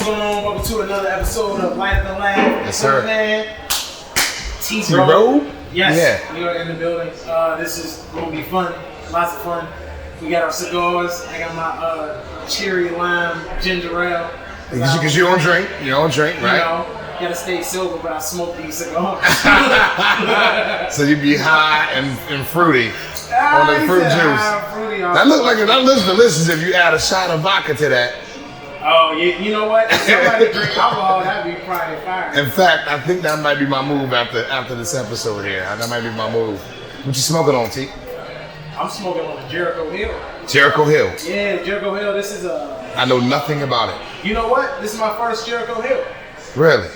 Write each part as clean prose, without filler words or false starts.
going on? Welcome to another episode of Light of the Lab. Yes, sir. Man. T-Robe? Yes. Yeah. We are in the building. This is going to be fun. Lots of fun. We got our cigars. I got my cherry lime ginger ale. Because you don't drink. You don't drink, right? You know, gotta stay sober, but I smoke these cigars. So you be high and fruity on the fruit juice. That looks delicious if you add a shot of vodka to that. Oh, you know what? If somebody drink alcohol, that'd be probably fire. In fact, I think that might be my move after this episode here. That might be my move. What you smoking on, T? I'm smoking on the Jericho Hill. Jericho Hill. Yeah, Jericho Hill. This is I know nothing about it. You know what? This is my first Jericho Hill. Really?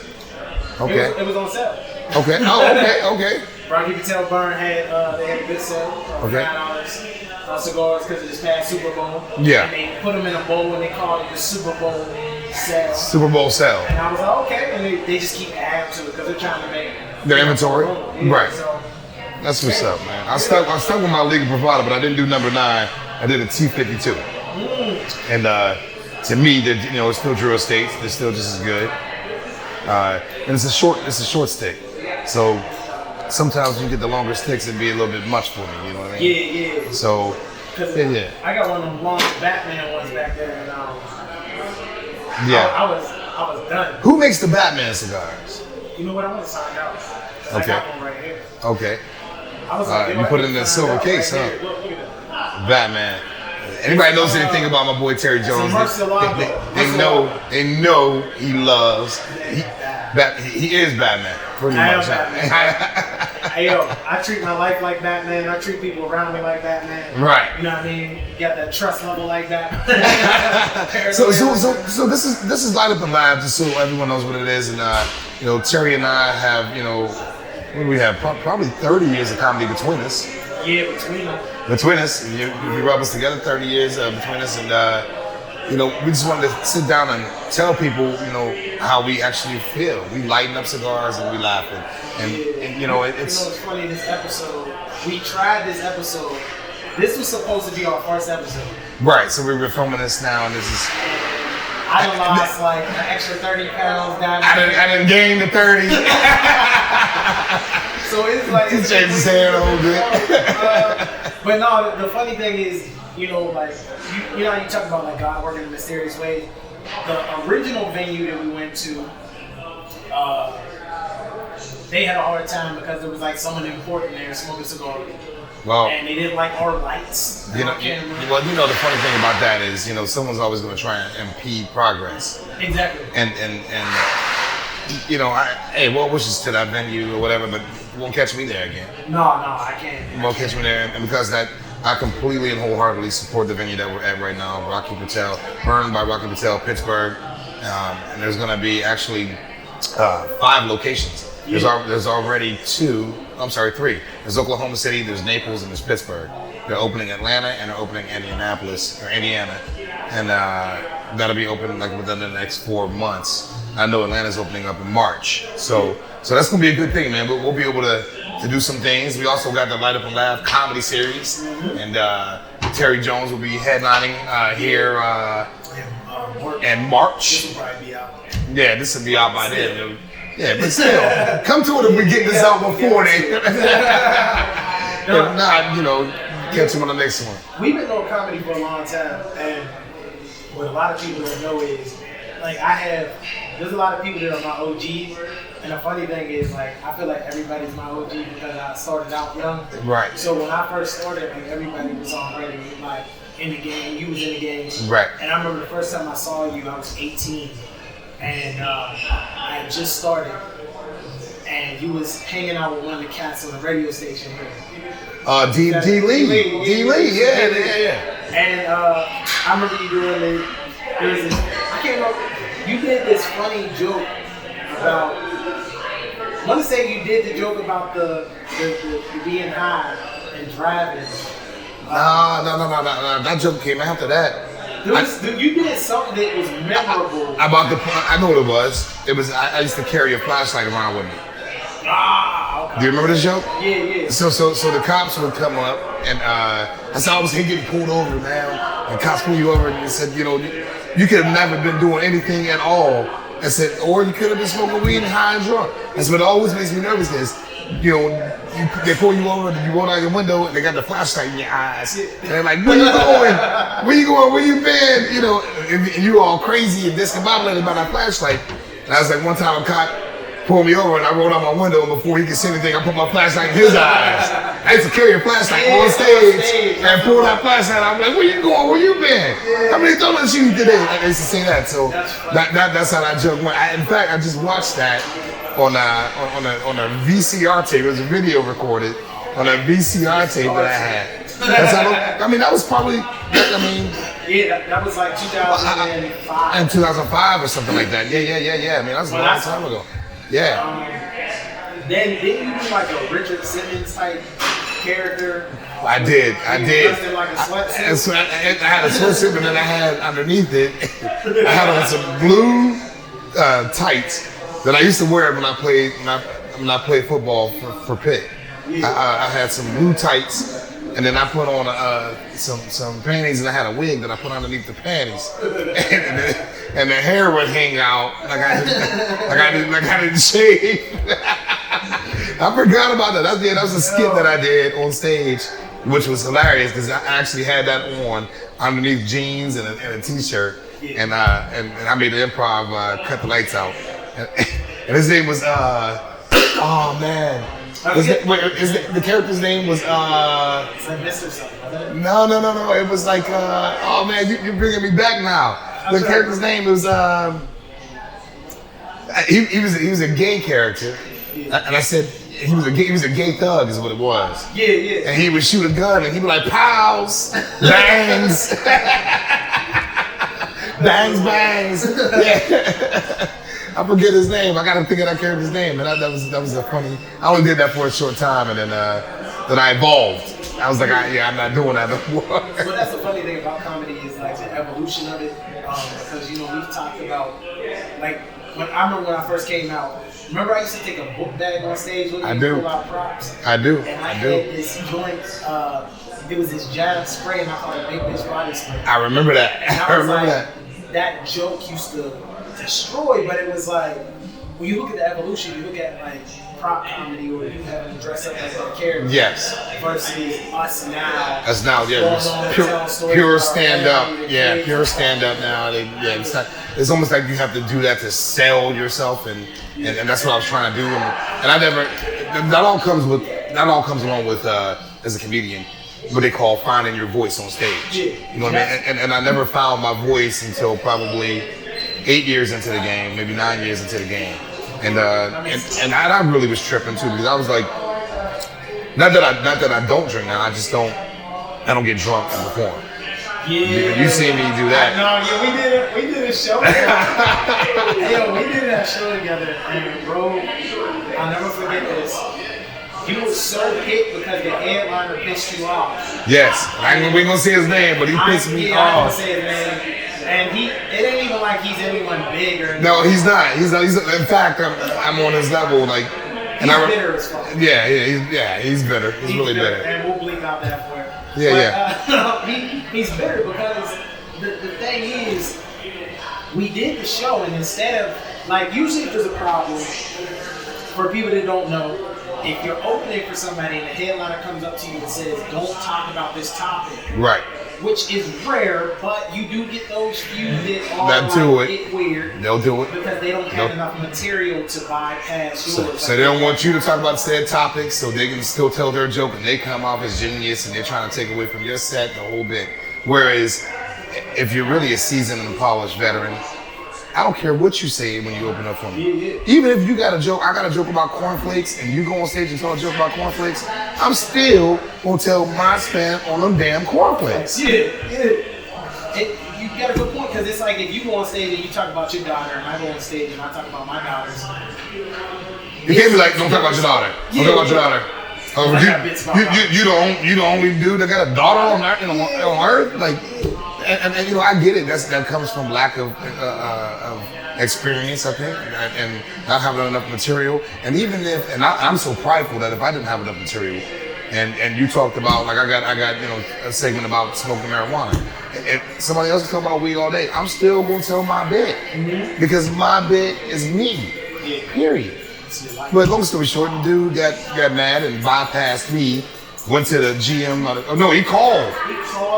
Okay. It was on sale. Okay. Oh, okay. Rocky Patel Burn had they had a good sale. Okay. $9 cigars because of this past Super Bowl. Yeah. And they put them in a bowl and they called it the Super Bowl sale. Super Bowl sale. And I was like, okay. And they just keep adding to it because they're trying to make their inventory. Yeah, right. So, that's what's up, man. I stuck with my legal provider, but I didn't do number 9. I did a T52. And to me, it's still Drew Estates. They're still just as good. And it's a short stick. So sometimes you get the longer sticks, it'd be a little bit much for me. You know what I mean? Yeah. So yeah. I got one of them long Batman ones back there, and yeah. I was done. Who makes the Batman cigars? You know what? I want to sign out. Okay. I got one right here. Okay. I was like, you put it in a silver case, huh? Look at that. Batman. Anybody knows anything about my boy Terry Jones? They know he loves. He is Batman, pretty much. Hey yo, I treat my life like Batman. I treat people around me like Batman. Right. You know what I mean? You got that trust level like that. so this is Light Up the Lab, just so everyone knows what it is. And Terry and I have what do we have? Probably 30 years of comedy between us. Yeah, between us. Between us, if you rub us together, 30 years between us, and we just wanted to sit down and tell people, how we actually feel. We lighten up cigars and we laugh, and it's funny. This episode, we tried this episode. This was supposed to be our first episode. Right. So we're filming this now, and this is. I done lost like an extra 30 pounds down. I done gained the 30. So it's like he changed his hair a little bit. But no, the funny thing is, you talk about like God working in mysterious ways. The original venue that we went to, they had a hard time because there was like someone important there smoking cigars. Well, and they didn't like our lights. The funny thing about that is, someone's always going to try and impede progress. Exactly. And well wishes to that venue or whatever, but you won't catch me there again. No, I can't. You won't catch me there, and because that, I completely and wholeheartedly support the venue that we're at right now, Rocky Patel, Burned by Rocky Patel, Pittsburgh, and there's going to be actually 5 locations. Yeah. There's already 3. There's Oklahoma City, there's Naples, and there's Pittsburgh. They're opening Atlanta and they're opening Indiana, and that'll be open like within the next 4 months. I know Atlanta's opening up in March, so that's gonna be a good thing, man. But we'll be able to do some things. We also got the Light Up and Laugh comedy series, and Terry Jones will be headlining here in March. This will probably be out. Yeah, this will be out by then. Yeah, but still, come to it if we get this out before they. If not, catch them on the next one. We've been doing comedy for a long time, and what a lot of people don't know is, like, there's a lot of people that are my OGs, and the funny thing is, like, I feel like everybody's my OG because I started out young. Right. So when I first started, like, everybody was already, like, in the game. You was in the game. Right. And I remember the first time I saw you, I was 18. And I had just started, and you was hanging out with one of the cats on the radio station here. D. Lee, yeah. And I remember you doing I can't remember, you did this funny joke about, I want to say you did the joke about the being high and driving. No, that joke came after that. You did something that was memorable. I know what it was. I used to carry a flashlight around with me. Okay. Do you remember this joke? Yeah. So the cops would come up, and I said I was getting pulled over now, and cops pull you over and they said, you could have never been doing anything at all. I said, or you could have been smoking weed and high and drunk. That's what always makes me nervous is, they pull you over, you roll out your window, and they got the flashlight in your eyes. And they're like, where you going? Where you going? Where you been? And you all crazy and discombobulated by that flashlight. And I was like, one time a cop pulled me over and I rolled out my window, and before he could see anything, I put my flashlight in his eyes. I used to carry a flashlight on stage and pull that flashlight out. I'm like, where you going? Where you been? How many donuts you eat today? I used to say that. So that's how that joke went. In fact, I just watched that on a VCR tape. It was a video recorded on a VCR tape that I had. That's how, that was probably, yeah, that was like 2005. In 2005 or something like that. Yeah. That was a long time ago. Yeah. Then didn't you do like a Richard Simmons type character? I did. Dressed in like a sweatsuit? I had a sweatsuit, and then I had underneath it, I had on some blue tights that I used to wear when I played football for Pitt. I had some blue tights, and then I put on some panties, and I had a wig that I put underneath the panties, and the hair would hang out like I didn't shave. I forgot about that. That was a skit that I did on stage, which was hilarious because I actually had that on underneath jeans and a t-shirt, and I made the improv cut the lights out, and his name was oh man. The character's name was No. It was like oh man, you're bringing me back now. The character's name was he was a gay character, and I said he was a gay thug is what it was. Yeah. And he would shoot a gun and he'd be like pows, bangs, bangs. Yeah. I forget his name. I gotta think of that character's name, and that was a funny. I only did that for a short time, and then I evolved. I was like, I'm not doing that no more. But that's the funny thing about comedy is like the evolution of it, because we've talked about like I remember when I first came out. Remember I used to take a book bag on stage with me and pull out props. I do. And I had this joint. It was this jazz spray, and I called it Big Bitch Body Spray. I remember that. I remember that. That joke used to destroy, but it was like when you look at the evolution, you look at like prop comedy or you having to dress up as a character. Yes. Versus us now. Us now, yeah. Pure stand up. Yeah, pure stand up now. It's almost like you have to do that to sell yourself, and that's what I was trying to do. And I never. That all comes along with as a comedian, what they call finding your voice on stage. You know what I mean? And I never found my voice until probably 8 years into the game, maybe 9 years into the game, and I really was tripping too because I was like, not that I don't drink now, I don't get drunk and perform. Yeah, you see me do that. No, we did a show together. We did that show together, and bro, I'll never forget this. He was so hit because the headliner pissed you off. Yes, we ain't gonna say his name, but he pissed me off. I don't say his name. And it ain't even like he's anyone big or anything. No, he's not. He's in fact, I'm on his level. Like, and he's bitter as fuck. He's bitter. He's really bitter. And we'll bleep out that for him. Yeah. He's bitter because the thing is, we did the show, and instead of like usually if there's a problem for people that don't know. If you're opening for somebody and the headliner comes up to you and says, "Don't talk about this topic," right? Which is rare, but you do get those few that are get weird. They'll do it because they don't have enough material to bypass yours. So they don't want you to talk about said topics, so they can still tell their joke and they come off as genius and they're trying to take away from your set the whole bit. Whereas, if you're really a seasoned and polished veteran. I don't care what you say when you open up for me. Even if you got a joke, I got a joke about cornflakes, and you go on stage and tell a joke about cornflakes, I'm still gonna tell my spin on them damn cornflakes. You got a good point, because it's like if you go on stage and you talk about your daughter, and I go on stage and I talk about my daughters. You can't be like, don't talk about your daughter. Don't talk about your daughter. You the only dude that got a daughter on earth? Like, and I get it. That comes from lack of experience, I think, and not having enough material. And even if, I'm so prideful that if I didn't have enough material, And you talked about, like, I got a segment about smoking marijuana. If somebody else is talking about weed all day, I'm still gonna tell my bit because my bit is me. Period. But long story short, the dude got mad and bypassed me. Went to the GM. Oh no, he called.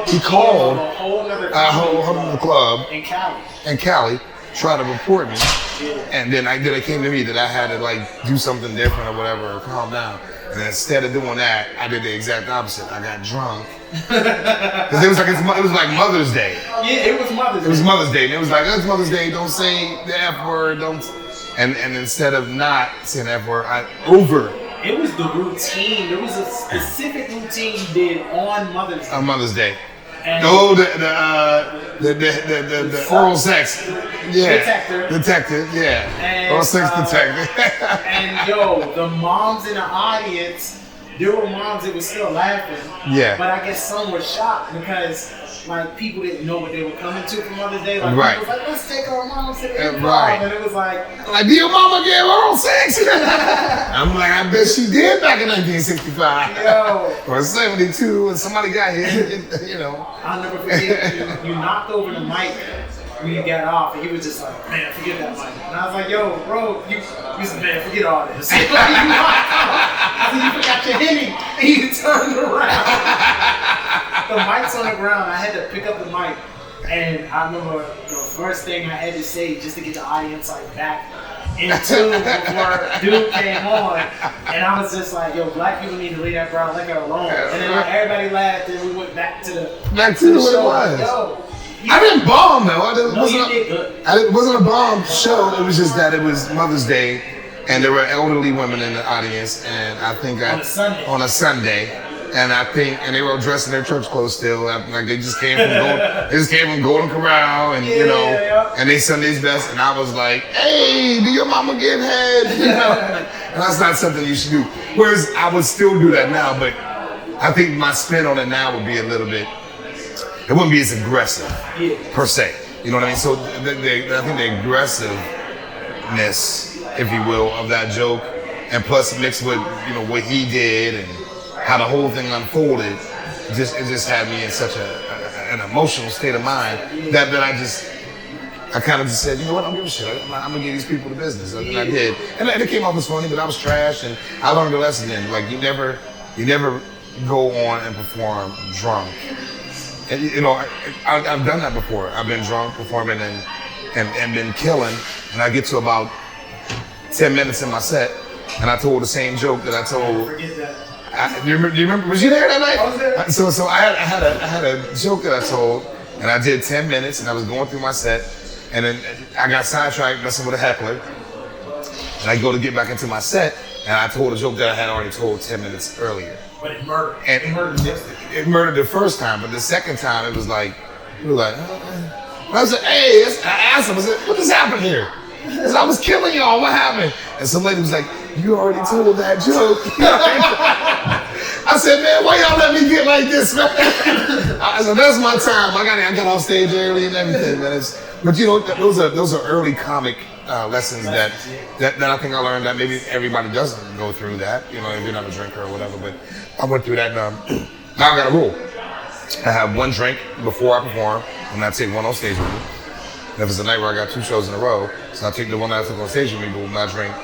He called a whole other club in Cali, tried to report me, and then it came to me that I had to like do something different or whatever, or calm down. And instead of doing that, I did the exact opposite. I got drunk. Because it was like Mother's Day. Yeah, it was Mother's Day. It was Mother's Day, and it was like, it's Mother's Day. Don't say the F word. Don't. And instead of not saying the F word, It was the routine. There was a specific routine you did on Mother's Day. On Mother's Day. And the oral sex. Yeah. Detective, yeah. And, oral sex detective. And the moms in the audience, there were moms that were still laughing. Yeah. But I guess some were shocked because like people didn't know what they were coming to for Mother's Day. Like right. People was like, let's take our moms to the improv. Right. And it was like do your mama get oral sex? I'm like, I bet she did back in 1965. Or 72 when somebody got hit, I'll never forget you knocked over the mic when you got off, and he was just like, man, forget that mic. And I was like, yo, bro, you said, man, forget all this. I said, you forgot your hitting, and you turned around. The mic's on the ground. I had to pick up the mic, and I remember the first thing I had to say just to get the audience like back into before dude came on, and I was just like, yo, black people need to leave that brown liquor alone. And then like, everybody laughed, and we went back to the show. What it was. Yo, I didn't bomb though. you did good. It wasn't a bomb show. It was just that it was Mother's Day, and there were elderly women in the audience, and I think on a Sunday. And they were dressed in their church clothes still. Like they just came from Golden Corral, and and they Sunday's best. And I was like, "Hey, do your mama get head?" And that's not something you should do. Whereas I would still do that now, but I think my spin on it now would be a little bit. It wouldn't be as aggressive per se. You know what I mean? So I think the aggressiveness, if you will, of that joke, and plus mixed with what he did and how the whole thing unfolded, it just had me in such an emotional state of mind that I kind of just said, you know what, I don't give a shit. I'm gonna give these people the business, and I did. And it came off as funny, but I was trash, and I learned a lesson then. Like you never go on and perform drunk. And I've done that before. I've been drunk performing and been killing, and I get to about 10 minutes in my set, and I told the same joke that I told. Do you remember? Was you there that night? I was there. So I had a joke that I told, and I did 10 minutes, and I was going through my set, and then I got sidetracked messing with a heckler, and I go to get back into my set, and I told a joke that I had already told 10 minutes earlier. But it murdered. And it murdered the first time, but the second time it was like, we were like, and I was like, hey, I asked him, I said, what just happened here? I said, I was killing y'all, what happened? And some lady was like, you already told that joke. I said, man, why y'all let me get like this, man? I said, that's my time. I got off stage early and everything, man. But those are early comic lessons that I think I learned that maybe everybody doesn't go through that, if you're not a drinker or whatever. But I went through that, and now I got a rule. I have one drink before I perform, and I take one on stage with me. And if it's a night where I got 2 shows in a row, so I take the one that I took on stage with me, but my drink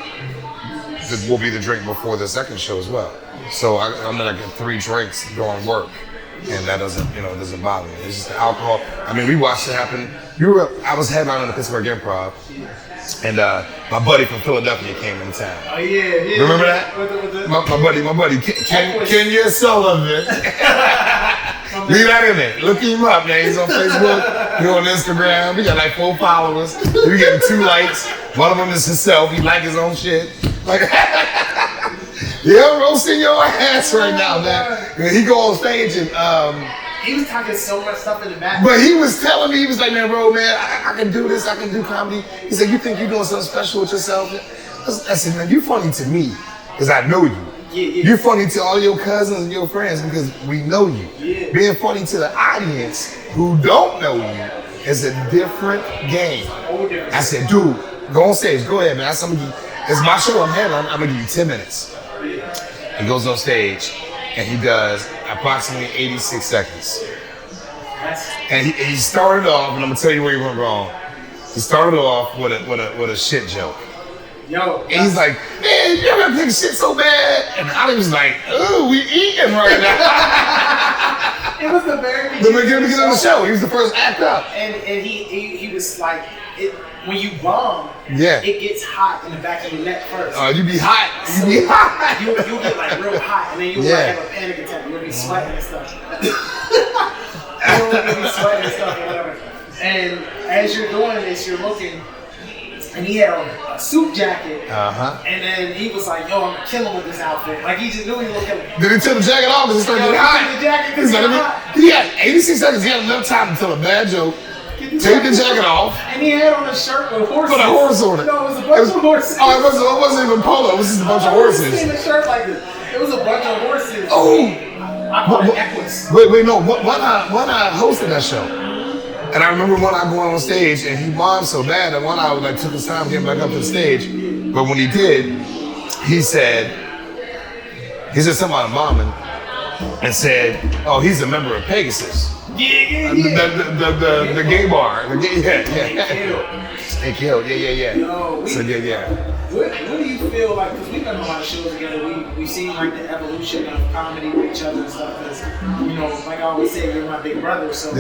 will be the drink before the second show as well. So I'm gonna get 3 drinks during work, and that doesn't bother me. It's just the alcohol. I mean, we watched it happen. I was headlining the Pittsburgh Improv, and my buddy from Philadelphia came in town. Oh yeah. Remember that? My buddy, Kenya Sullivan. Leave that in there. Look him up, man. He's on Facebook. He's on Instagram. We got like 4 followers. We getting 2 likes. One of them is himself. He like his own shit. Like, yeah, I'm roasting your ass right now, man. He go on stage and he was talking so much stuff in the back. But he was telling me, he was like, man, bro, man, I can do this. I can do comedy. He said, you think you're doing something special with yourself? I said, man, you funny to me because I know you. Yeah. You're funny to all your cousins and your friends because we know you. Yeah. Being funny to the audience who don't know you is a different game. I said, dude, go on stage. Go ahead, man. It's my show. I'm headlining. I'm going to give you 10 minutes. He goes on stage. and he does approximately 86 seconds. And he started off, and I'm gonna tell you where he went wrong. He started off with a shit joke. Yo, and he's like, man, you're gonna take shit so bad. And I was like, ooh, we eating right now. It was the very beginning of the show. He was the first act up. And he was like, when you bomb, yeah, it gets hot in the back of your neck first. You be hot. So you be hot. You'll get like real hot, and then you'll like have a panic attack. You'll be sweating and stuff. You'll be sweating and stuff or whatever. And as you're doing this, you're looking, and he had on a suit jacket, and then he was like, yo, I'm gonna kill him with this outfit. Like, he just knew he was gonna kill him. Did he take the jacket off because he started getting hot? The jacket because he got hot. He had 86 seconds, he had enough time to tell a bad joke, take the jacket off. And he had on a shirt with horses. Put a horse on it. No, it was a bunch of horses. Oh, it wasn't even polo, it was just a bunch of horses. I never seen a shirt like this. It was a bunch of horses. Oh! I call it Equus. Wait, no, when I hosted that show, and I remember when I go on stage and he bombed so bad that one I like took his time getting back up to the stage. But when he did, he said something about bombing and said, oh, he's a member of Pegasus. Yeah. The gay bar. They killed. Yeah. Yo, So yeah. What do you feel like, because we've done a lot of shows together, we've seen like the evolution of comedy with each other and stuff, because, you know, like I always say, you're my big brother, so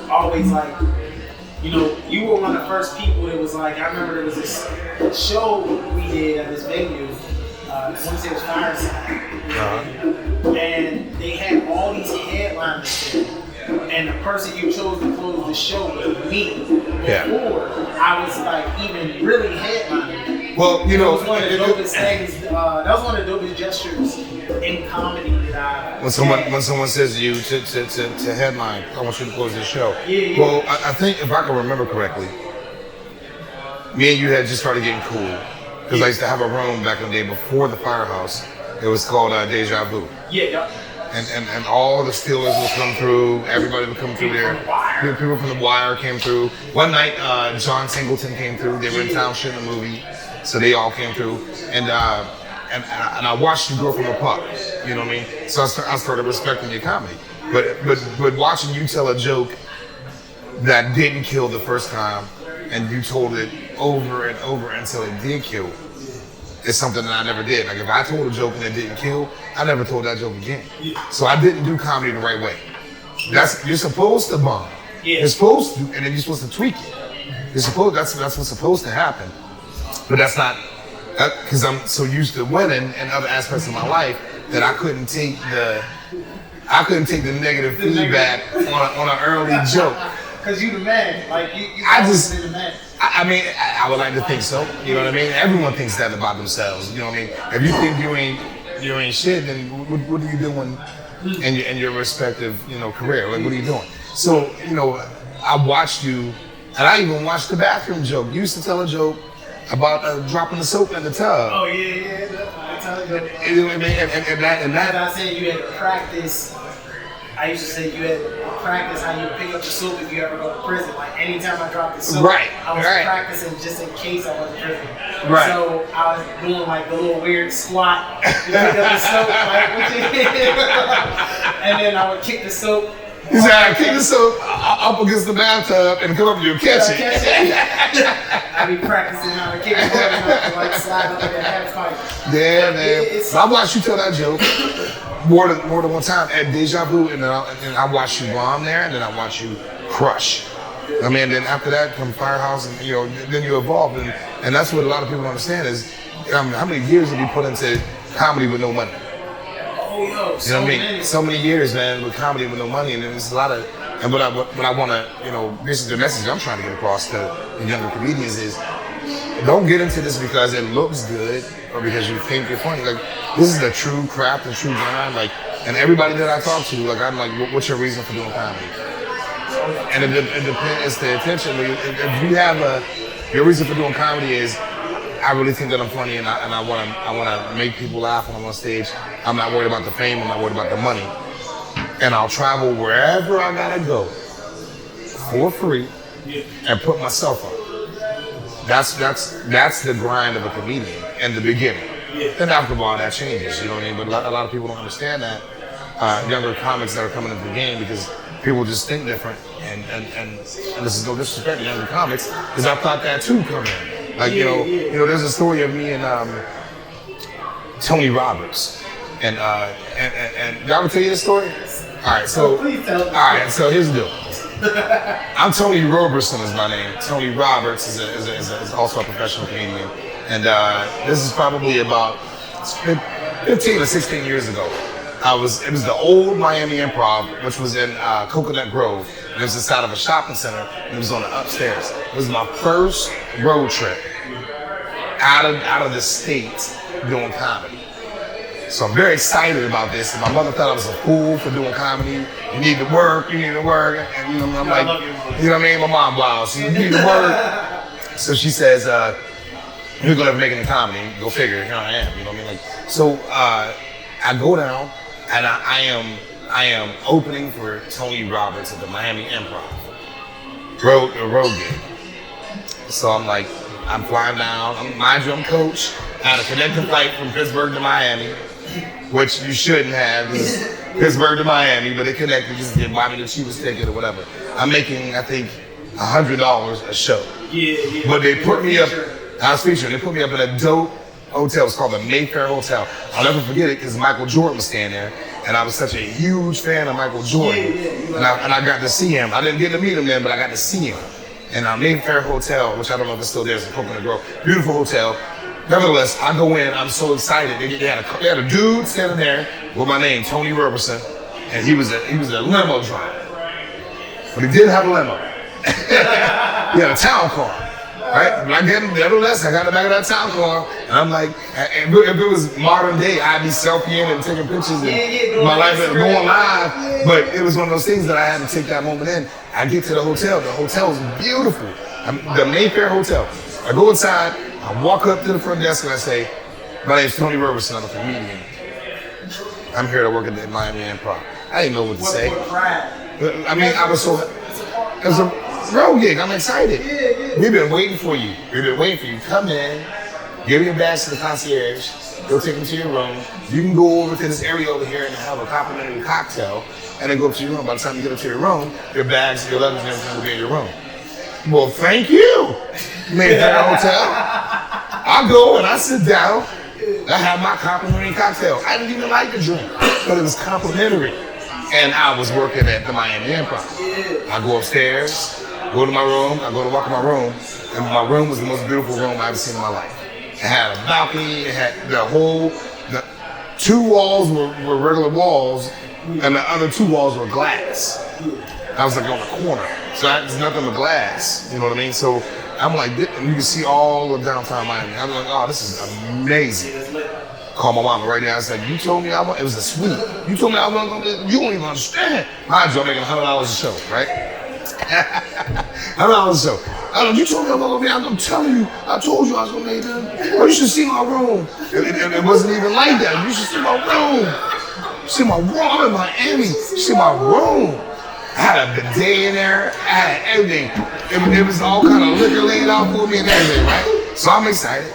always like, you know, you were one of the first people that was like, I remember there was this show we did at this venue, I want to say it was Fireside, and they had all these headliners there. And the person you chose to close the show was me. Before I was like even really headlining. Well, you know, that was one of the dopest things. That was one of the dopest gestures in comedy that I. When someone says to you to headline, I want you to close this show. Yeah. Well, I think if I can remember correctly, me and you had just started getting cool because I used to have a room back in the day before the Firehouse. It was called Deja Vu. Yeah. And all the Steelers would come through. Everybody would come through there. People from The Wire came through. One night, John Singleton came through. They were in town shooting a movie, so they all came through. And I watched you grow from a pup. You know what I mean? So I started respecting your comedy. But watching you tell a joke that didn't kill the first time, and you told it over and over until it did kill, is something that I never did. Like if I told a joke and it didn't kill, I never told that joke again. So I didn't do comedy the right way. You're supposed to bomb. You're supposed to, and then you're supposed to tweak it. That's what's supposed to happen. But that's not, because I'm so used to winning in other aspects of my life that I couldn't take the negative feedback on an early joke. Because you the man, like you been the man. I mean, I would like to think so. You know what I mean? Everyone thinks that about themselves. You know what I mean? If you think you ain't shit, then what are you doing in your respective, you know, career? Like, what are you doing? So, you know, I watched you, and I even watched the bathroom joke. You used to tell a joke about dropping the soap in the tub. Oh yeah. I tell you. You know what I mean? And that I said you had to practice. I used to say you had to practice how you pick up the soap if you ever go to prison. Like anytime I dropped the soap, I was practicing just in case I went to prison. Right. So I was doing like the little weird squat to pick up the soap, like, and then I would kick the soap. He said, I kick the soap up against the bathtub and come up and you'll catch it. I be practicing how to kick it and like slide up in that half pipe. Yeah, man. I watched you tell that joke more than one time at Deja Vu, and I watched you bomb there, and then I watched you crush. I mean, then after that come Firehouse, and you know, then you evolve, and that's what a lot of people don't understand is how many years have you put into comedy with no money? You know what I mean? So many years, man, with comedy with no money, and there's a lot of. And what I want to, you know, this is the message I'm trying to get across to the younger comedians is, don't get into this because it looks good or because you think you're funny. Like, this is the true craft and true grind. Like, and everybody that I talk to, like, I'm like, what's your reason for doing comedy? And it depends. It's the attention. If you have your reason for doing comedy is, I really think that I'm funny and I want to make people laugh when I'm on stage. I'm not worried about the fame. I'm not worried about the money. And I'll travel wherever I gotta go for free and put myself up. That's the grind of a comedian in the beginning. Then after a while, that changes. You know what I mean? But a lot of people don't understand that. Younger comics that are coming into the game because people just think different. And this is no disrespect to younger comics because I thought that too coming in. Like, you know, there's a story of me and Tony Roberts. And y'all will tell you this story? All right, so so here's the deal. I'm Tony Roberson is my name. Tony Roberts is also a professional comedian, and this is probably about 15 or 16 years ago. It was the old Miami Improv, which was in Coconut Grove. It was inside of a shopping center, and it was on the upstairs. It was my first road trip out of the state doing comedy. So I'm very excited about this. And my mother thought I was a fool for doing comedy. You need to work. And you know, I'm like, you know what I mean? My mom, wow, so you need to work. So she says, you're gonna make any comedy. Go figure, here I am. You know what I mean? Like, so I go down and I am opening for Tony Roberts at the Miami Improv. Road gig. So I'm like, I'm flying down. Mind you, I'm coach. I had a connecting flight from Pittsburgh to Miami, which you shouldn't have, because Pittsburgh to Miami, but it connected, just get buy me the cheapest ticket or whatever. I'm making, I think, $100 a show. Yeah. But they put me up, I was featured, they put me up in a dope hotel. It's called the Mayfair Hotel. I'll never forget it because Michael Jordan was staying there, and I was such a huge fan of Michael Jordan. And I got to see him. I didn't get to meet him then, but I got to see him. And Mayfair Hotel, which I don't know if it's still there, it's in Coconut Grove. Beautiful hotel. Nevertheless, I go in, I'm so excited. They had a dude standing there with my name, Tony Roberson, and he was a limo driver. But he did have a limo. He had a town car, right? But nevertheless, I got in the back of that town car, and I'm like, if it was modern day, I'd be selfieing and taking pictures and my life and going live. But it was one of those things that I had to take that moment in. I get to the hotel. The hotel is beautiful. The Mayfair Hotel. I go inside. I walk up to the front desk and I say, my name's Tony Roberson, I'm a comedian. I'm here to work at the Miami Improv. I didn't know what to say. I mean, it was a road gig, I'm excited. We've been waiting for you. Come in, give your badge to the concierge, go take them to your room. You can go over to this area over here and have a complimentary cocktail, and then go up to your room. By the time you get up to your room, your bags, your luggage, and everything will be in your room. Well, thank you, Mayfair Hotel. I go and I sit down. I have my complimentary cocktail. I didn't even like the drink, but it was complimentary. And I was working at the Miami Improv. I go upstairs, go to my room. I go to walk in my room, and my room was the most beautiful room I've ever seen in my life. It had a balcony. It had the two walls were regular walls, and the other two walls were glass. I was like on the corner, so there's nothing but glass. You know what I mean? So I'm like, and you can see all of downtown Miami. I'm like, oh, this is amazing. Call my mama right now. I said, you told me it was a suite. You told me I wasn't gonna, you don't even understand. Mind you, I'm making $100 a show, right? $100 a show. You told me I wasn't gonna be, I'm telling you, I told you I was gonna make them. Oh, you should see my room. And it wasn't even like that. You should see my room. You see my room, I'm in Miami. You see my room. I had a bidet in there, I had everything. It was all kind of liquor laid out for me and everything, right? So I'm excited.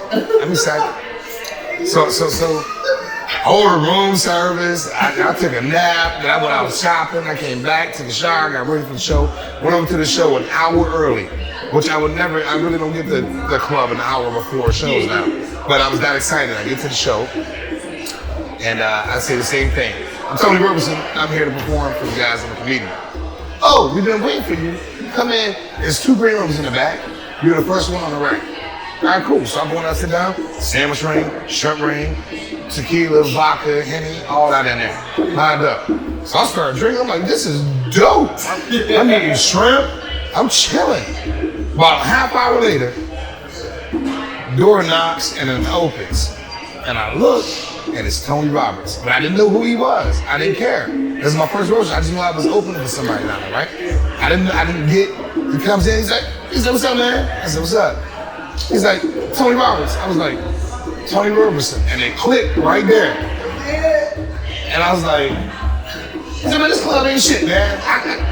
So I ordered room service. I took a nap. Then I went out shopping. I came back, took a shower, got ready for the show. Went over to the show an hour early, which I really don't get the club an hour before shows now. But I was that excited. I get to the show, and I say the same thing. I'm Tony Roberson. I'm here to perform for you guys. I'm a comedian. Oh, we've been waiting for you. Come in. There's 2 green rooms in the back. You're the first one on the right. All right, cool. So I'm going out, sit down. Sandwich ring, shrimp ring, tequila, vodka, Henny, all that in there. Lined up. So I started drinking. I'm like, this is dope. I'm eating shrimp. I'm chilling. About a half hour later, door knocks and it opens. And I look, and it's Tony Roberts. But I didn't know who he was. I didn't care. This is my first roast. I just knew I was opening for somebody down there, right? I didn't get, he comes in, he's like, what's up, man? I said, what's up? He's like, Tony Roberts. I was like, Tony Roberson. And it clicked right there. And I was like, he said, man, this club ain't shit, man.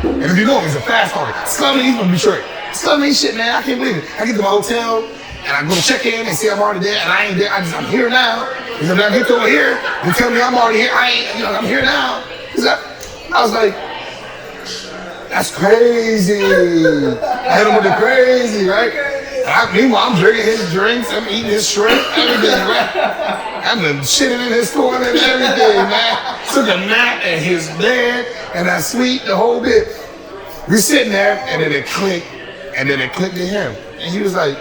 And if you know him, he's a fast talker. This club ain't even Detroit. This club ain't shit, man. I can't believe it. I get to my hotel, and I go to check in and see I'm already there, and I ain't there. I'm here now. He said, "Now get over here and tell me I'm already here. I'm here now." I was like, "That's crazy." I hit him with the crazy, right? Meanwhile, I'm drinking his drinks, I'm eating his shrimp, everything, right? I'm been shitting in his toilet and everything, man. Took a nap in his bed, and I sleep the whole bit. We sitting there, and then it clicked to him. And he was like,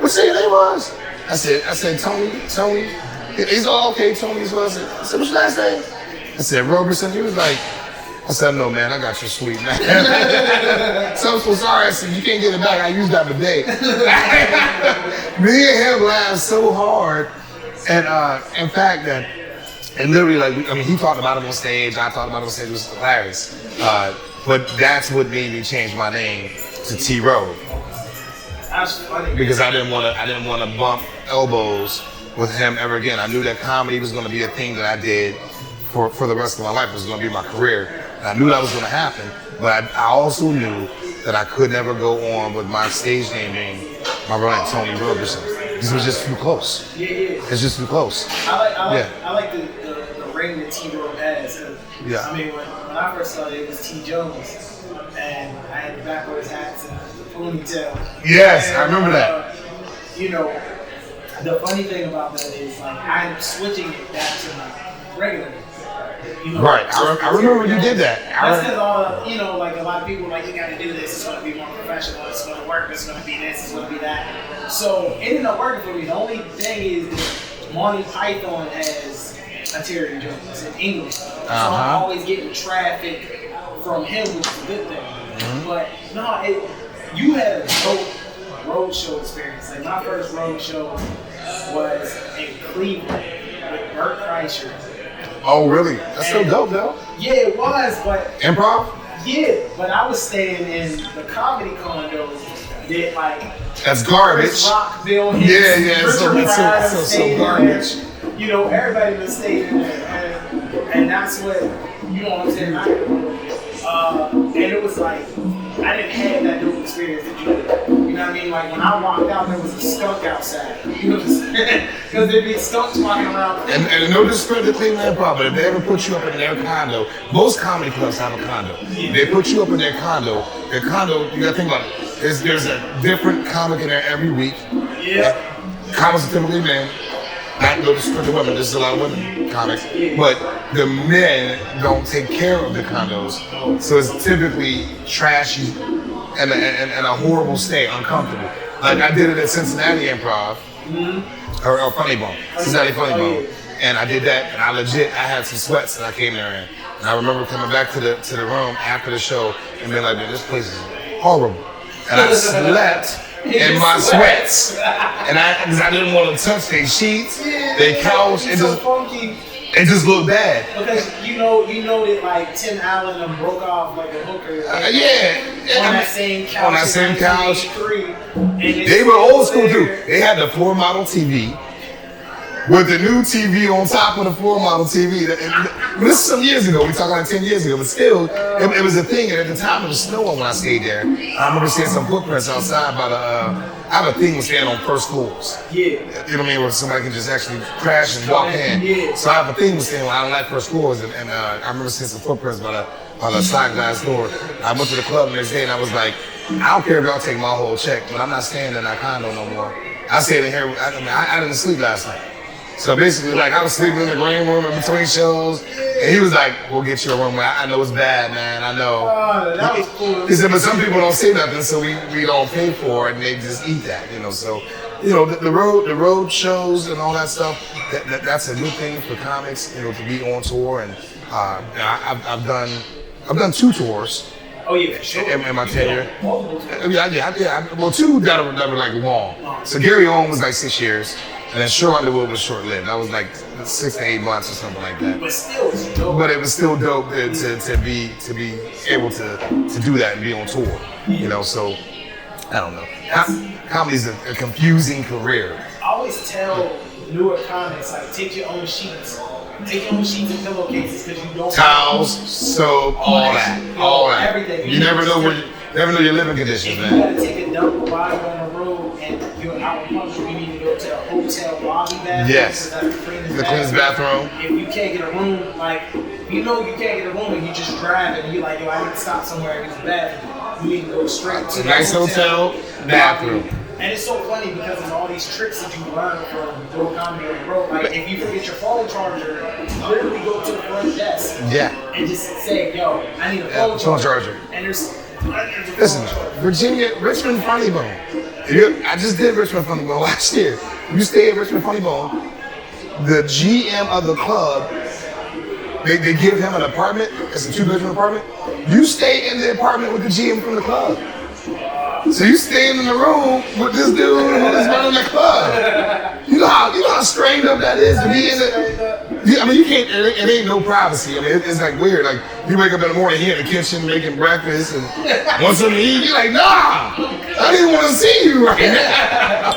"What's your name was?" I said, Tony. He's all okay, Tony's was it. I said, "What's your last name?" I said, "Roberson." He was like, I said, "No, man, I got your sweet, man." So I'm so sorry. I said, "You can't get it back. I used that today." Me and him laughed so hard. And in fact, literally, like, he talked about it on stage. I talked about it on stage. It was hilarious. But that's what made me change my name to T-Robe. That's funny. Because I didn't want to bump elbows with him ever again. I knew that comedy was going to be a thing that I did for the rest of my life. It was going to be my career. And I knew that was going to happen, but I also knew that I could never go on with my stage name being my real name, Tony Roberson. This was just too close. Yeah. It's just too close. I like the ring that T-Robe has. Yeah. I mean, when I first started, it was T. Jones, and I had the backwards hats and the ponytail. Yes, I remember that. You know, the funny thing about that is, like, I'm switching it back to my regular name. You know, Right, I remember you did that. That's because like a lot of people are like, you got to do this. It's going to be more professional. It's going to work. It's going to be this. It's going to be that. So it ended up working for me. The only thing is that Monty Python has a Terry Jones in English, so I'm always getting traffic from him, which is a good thing. Mm-hmm. But no, you had a dope road show experience. Like my first road show was in Cleveland with Bert Kreischer. Oh, really? That's so dope, though. Yeah, it was, but... Improv? Yeah, but I was staying in the comedy condo that, like... That's garbage. Chris Rock, Bill Hicks, Yeah, so garbage. There. You know, everybody was staying in there. And that's what, you know what I'm saying? And it was like, I didn't have that dope experience that you did. You know what I mean? Like when I walked out, there was a skunk outside. You know what I'm saying? Because there'd be skunks walking around. And no disrespect to Cleveland Improv, but if they ever put you up in their condo, most comedy clubs have a condo. Yeah. They put you up in their condo, you gotta think about it. There's a different comic in there every week. Yeah. Comics are typically men. Not no disrespect to women, there's a lot of women comics. But the men don't take care of the condos. So it's typically trashy and a horrible state, uncomfortable. Like I did it at Cincinnati Improv, or Funny Bone, Cincinnati Funny Bone. And I did that, and I had some sweats that I came there in. And I remember coming back to the room after the show and being like, "Man, this place is horrible." And I slept in my sweats, and because I didn't want to touch their sheets, their couch. It just looked bad. Because you know that like Tim Allen broke off like a hooker. On that same couch. On that same couch. And they were old school too. They had the floor model TV. With the new TV on top of the floor model TV. This is some years ago. We're talking like 10 years ago. But still, it was a thing. And at the time, it was snowing when I stayed there. I remember seeing some footprints outside by I have a thing with staying on first floors. Yeah. You know what I mean? Where somebody can just actually crash and walk in. Yeah. So I have a thing with staying. I don't like first floors. And I remember seeing some footprints by the sliding glass door. I went to the club the next day and I was like, I don't care if y'all take my whole check, but I'm not staying in that condo no more. I stayed in here. I didn't sleep last night. So basically, like, I was sleeping in the green room in between shows, and he was like, "We'll get you a room. I know it's bad, man. I know." Oh, that was cool. He said, "But some people don't say nothing, so we don't pay for it, and they just eat that, you know." So, you know, the road shows and all that stuff. That's a good thing for comics, you know, to be on tour. And I've done 2 tours. Oh yeah, sure. In my tenure. Yeah. Well, 2 that were like long. So Gary Owen was like 6 years. And then Short Underwood was short-lived. That was like 6 to 8 months or something like that. But still, it's dope. But it was still dope to be able to do that and be on tour. You know, so I don't know. Comedy's a confusing career. I always tell newer comics, like, take your own sheets. Take your own sheets and pillowcases because you don't. Towels, soap, all that. Everything. You never know your living conditions, if man. you gotta take a dump while you're on the road and you're out in public, you need to go to a hotel hotel lobby bathroom. Yes. That's The cleanest bathroom. If you can't get a room, like, you know you can't get a room and you just drive and you're like, yo, I need to stop somewhere and use the bathroom. You need to go straight to A nice hotel bathroom. And it's so funny because there's all these tricks that you learn from doing comedy on the road. Like, if you forget your phone charger, literally go to the front desk and just say, yo, I need a phone charger. And there's listen, Virginia, Richmond Funny Bone. I just did Richmond Funny Bone last year. You stay at Richmond Funny Bone, the GM of the club, they give him an apartment. It's a 2-bedroom apartment. You stay in the apartment with the GM from the club. So you staying in the room with this dude who's running the club. You know how strained up that is to be in the. I mean, you can't. It ain't no privacy. I mean, it's like weird. Like you wake up in the morning, he in the kitchen making breakfast and want something to eat. You're like, nah, I didn't want to see you right now.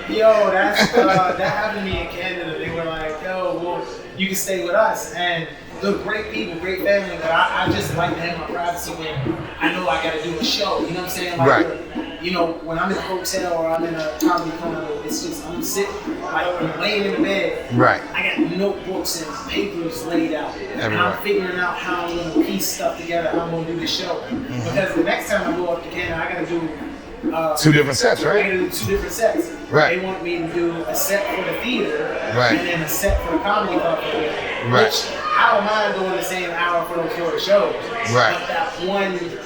Yo, that happened to me in Canada. They were like, yo, well, you can stay with us and. Look, great people, great family, but I just like to have my privacy when I know I got to do a show. You know what I'm saying? Like, right. You know, when I'm in a hotel or I'm in a comedy club, it's just I'm sitting, like I'm laying in the bed. Right. I got notebooks and papers laid out, and I'm figuring out how I'm gonna piece stuff together. How I'm gonna do the show because the next time I go up to Canada, I got to do. 2 different sets, right? I do 2 different sets. Right. They want me to do a set for the theater, right, and then a set for the comedy club. Right. Which I don't mind doing the same hour for those shorter shows. Right. But that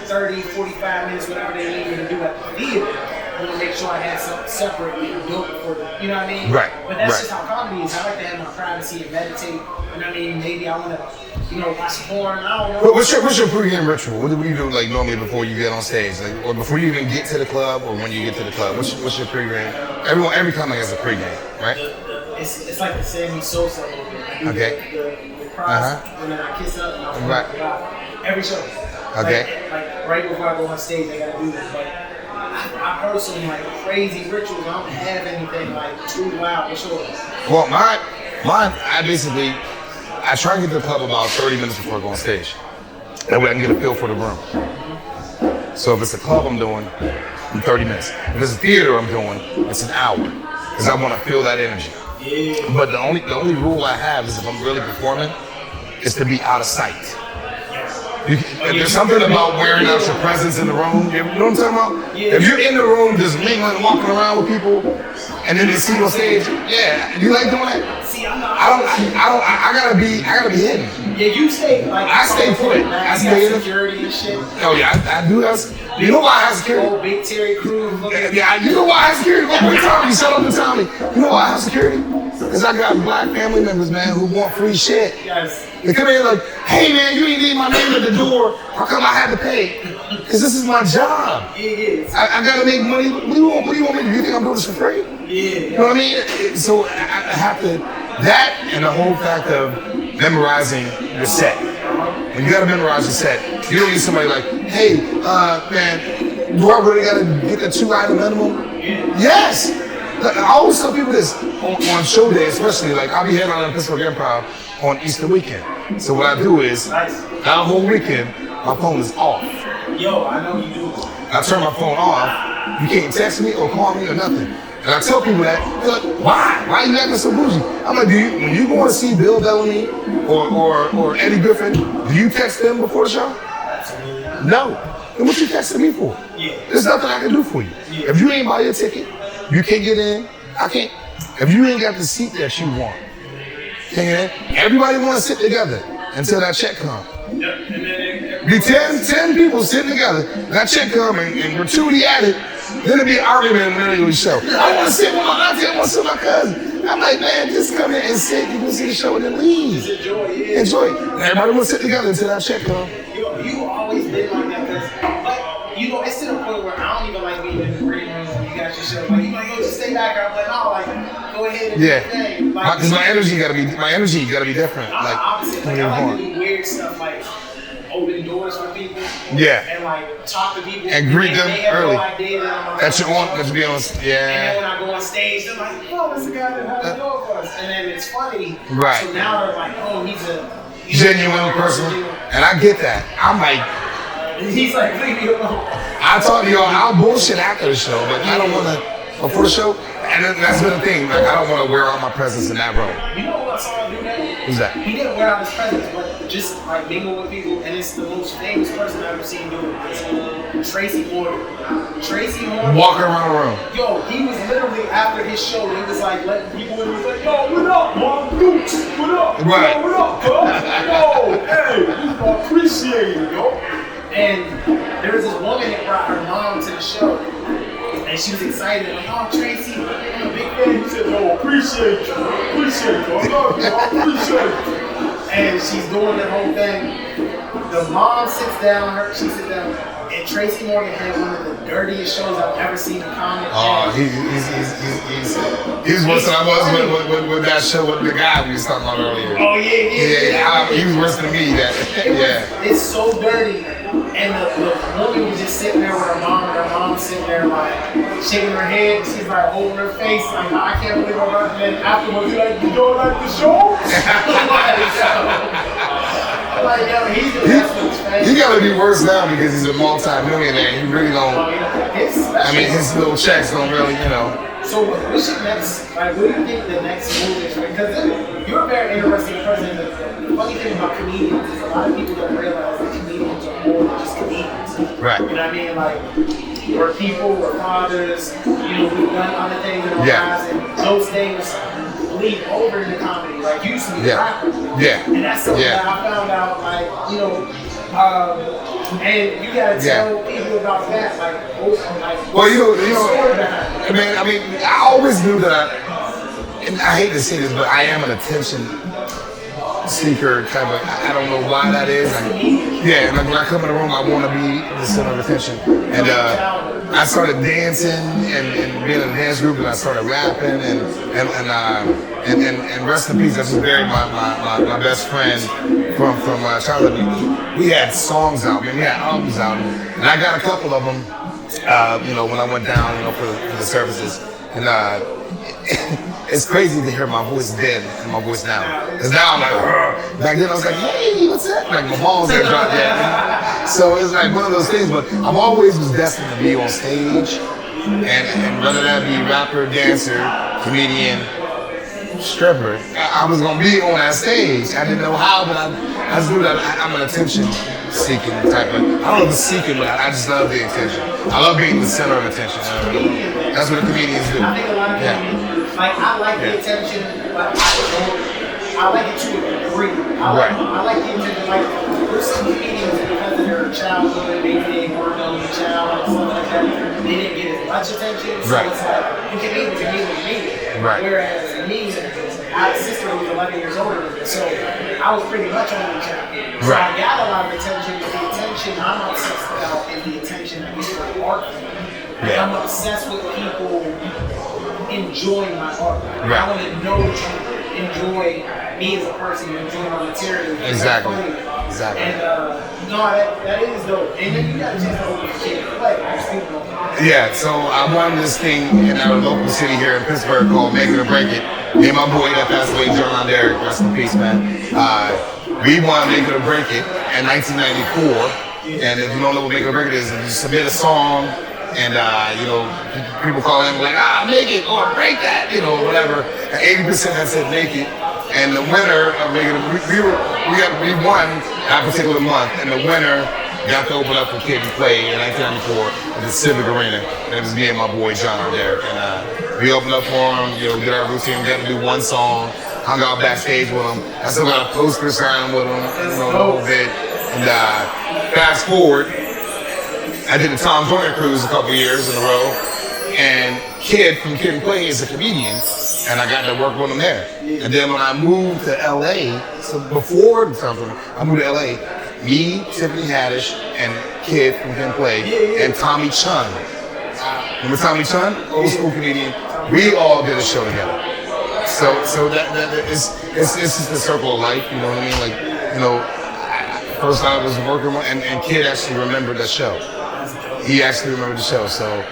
30, 45 minutes, whatever they need me to do at the theater, I want to make sure I have something separate and dope for them. You know what I mean? Right. But that's just how comedy is. I like to have my privacy and meditate. You know what I mean? Maybe I want to, watch porn. I don't know. What's your pregame ritual? What do you do like normally before you get on stage, like, or before you even get to the club, or when you get to the club? What's your pregame? Every comic has a pregame, right? It's like the Sammy Sosa movie. Okay. The cross, and then I kiss up and I right. Every show. Okay. Like right before I go on stage, I gotta do this. But I've heard some like crazy rituals. I don't have anything like too loud for sure. Well, mine, I try to get to the club about 30 minutes before I go on stage. That way I can get a feel for the room. So if it's a club I'm doing, in 30 minutes. If it's a theater I'm doing, it's an hour. Because I want to feel that energy. Yeah. But the only rule I have is if I'm really performing, is to be out of sight. There's something about wearing out your presence in the room. You know what I'm talking about? Yeah. If you're in the room just mingling, walking around with people, and then they see you on stage, yeah, you like doing that? See, I gotta be hidden. Yeah, you stay like I stay put. I stay in security and shit. Oh yeah, I do that. You know why I have security? Oh, big Terry Crews. Yeah, you know why I have security? Tommy, shut up and tell me. You know why I have security? Because I got black family members, man, who want free shit. Yes. They come in like, hey man, you ain't leave my name at the door. How come I had to pay? Because this is my job. It is. I gotta make money. What do you want me to do? You think I'm doing this for free? Yeah. You know what I mean? So I have to, that and the whole fact of memorizing your set. When you gotta memorize your set, you don't need somebody like, hey, man, do I really gotta get the 2-item minimum? Yes! I always tell people this on show day, especially, like I'll be headlining Pittsburgh Improv on Easter weekend. So what I do is, that whole weekend, my phone is off. Yo, I know you do. I turn my phone off. You can't text me or call me or nothing. And I tell people that, they're like, why? Why are you acting so bougie? I'm like, when you go to see Bill Bellamy or Eddie Griffin, do you text them before the show? Absolutely. No. Then what you texting me for? Yeah. There's nothing I can do for you. Yeah. If you ain't buy your ticket, you can't get in. I can't. If you ain't got the seat that you want, can't get in. Everybody want to sit together until that check comes. Yep. And then Be 10 people sitting together, that check come and gratuity added, then it'd be an argument in the middle of the show. I want to sit with my auntie, I want to sit with my cousin. I'm like, man, just come in and sit, you can see the show and then leave. just enjoy it. Enjoy it. Everybody want to sit together until that check comes. You always been like that because, it's to the point where I don't even like being in the green room when you got your show. Like, you like, yo, just stay back. I'm like, no, like, go ahead and do your thing. Like, Because my energy gotta be different. I'm Like, opposite. Like, I like to do weird stuff like open doors for people. Yeah. And like talk to people. And greet them they have early. No idea that That you're on, that you be on, And then yeah. when I go on stage, they're like, oh, that's the guy that has the door for us. And then it's funny. Right. So now they're like, oh, he's a Genuine person. And I get that. I'm like, he's like, leave me alone. I talk to y'all, I'll bullshit after the show, but I don't wanna, before the show, and that's been the thing. Like I don't want to wear out my presence in that room. You know what I saw him do that? Who's that? He didn't wear out his presence, but just like mingle with people, and it's the most famous person I've ever seen do it. It's Tracy Morgan. Tracy Morgan. Walking around the room. Yo, he was literally after his show. He was like letting people in. He was like, "Yo, what up, Mom Dukes? What up? Right. Yo, what up, cuz? Yo, hey, we appreciate it, yo." And there was this woman that brought her mom to the show. And she was excited, like, "Oh, Tracy, I'm a big fan." He said, "Oh, appreciate you. I love you. I appreciate you." And she's doing the whole thing. The mom sits down, she sits down, and Tracy Morgan had one of the dirtiest shows I've ever seen in comedy. Oh, he's worse than I was with that show with the guy we was talking about earlier. Oh, yeah. He was worse than me. It's so dirty. And the woman was just sitting there with her mom sitting there like shaking her head. She's like holding her face like, "I can't believe I'm right." And then afterwards, like, "You don't like the show?" I'm like, yo, he's the best with his face. He gotta be worse now because he's a multi-millionaire. He really don't. I mean, his little checks don't really, So what's your next, like, what do you think the next move is? Because you're a very interesting person. The funny thing about comedians is a lot of people don't realize that comedians are more than just comedians. Right. You know what I mean? Like, we're people, we're fathers, we've done other things in our lives, and those things bleed over into comedy. Like, you used to be a rapper. Yeah. And that's something that I found out, like, and you gotta tell people about that, well, I mean, I always knew that and I hate to say this, but I am an attention seeker type of, I don't know why that is. Like when I come in the room, I want to be the center of attention. And I started dancing and being in a dance group, and I started rapping and rest in peace. I just buried my best friend from childhood. We had songs out, man. We had albums out, and I got a couple of them. When I went down, for the services, and it's crazy to hear my voice then and my voice now. Because now I'm like, "Ugh." Back then I was like, "Hey, what's that?" Like my balls had dropped yet. So it's like one of those things. But I've always was destined to be on stage, and whether that be rapper, dancer, comedian, stripper, I was gonna be on that stage. I didn't know how, but I just knew that I'm an attention-seeking type of. I don't know if it's seeking, but I just love the attention. I love being the center of attention. That's what the comedians do. I think a lot of comedians, I like the attention, but I like it to a degree. I like the attention. Like, there's some comedians because of their childhood, maybe they worked on the child and stuff like that, they didn't get as much attention. So it's like, you can meet with me. Right. Whereas me, my sister was 11 years older than me, so I was pretty much on the child. So I got a lot of attention, but the attention I'm obsessed about is the attention I use for art. I'm obsessed with people enjoying my art. I want to know that you enjoy me as a person, you enjoy my material. Exactly. And that is dope. And then you got a chance to open the kid play. Yeah, so I won this thing in our local city here in Pittsburgh called Make It or Break It. Me and my boy that passed away, John Derek, rest in peace, man. We won Make It or Break It in 1994. And if you don't know what Make It or Break It is, you submit a song, and people call in like, make it or break that, whatever. And 80% had said make it. And the winner of Make It, we won that particular month, and the winner got to open up for Kid and Play in 1994 at the Civic Arena. And it was me and my boy John Derek. And we opened up for him, did our routine, got to do one song, hung out backstage with him. I still got a poster signed with him, the whole bit. And fast forward, I did the Tom Joyner cruise a couple years in a row, and Kid from Kid and Play is a comedian, and I got to work with him there. And then when I moved to LA, so before the Tom Joyner, I moved to LA, me, Tiffany Haddish, and Kid from Kid and Play, and Tommy Chun. Remember Tommy Chun? Old school comedian. We all did a show together. So that it's just the circle of life, you know what I mean? First I was working with, and Kid actually remembered the show. He actually remembered the show, so,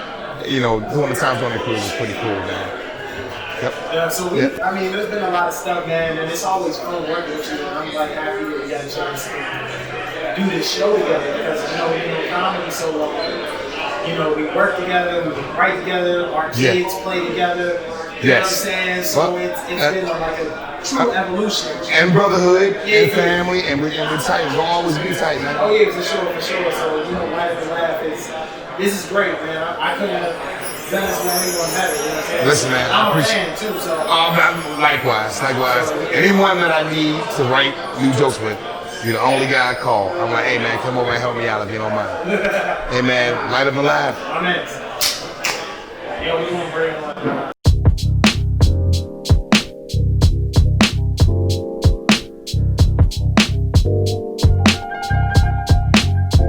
doing the Times on the cruise was pretty cool, man. Yep. Yeah, so there's been a lot of stuff, man, and it's always fun working with you, and I'm happy that we got a chance to do this show together, because, comedy so long. you know, we work together, we write together, our kids play together. You know what I'm saying? So it's been like a true evolution. And brotherhood, and family, and we're tight. We'll always be tight, man. Oh yeah, for sure. So, you know, Life and Laugh this is great, man. I couldn't have done this with anyone better, you know what I'm saying? Listen, man, I'm a fan too, so. Likewise. Anyone that I need to write new jokes with, you're the only guy I call. I'm like, hey man, come over and help me out if you don't mind. Hey man, light up and laugh. I'm in. Yo, we gonna bring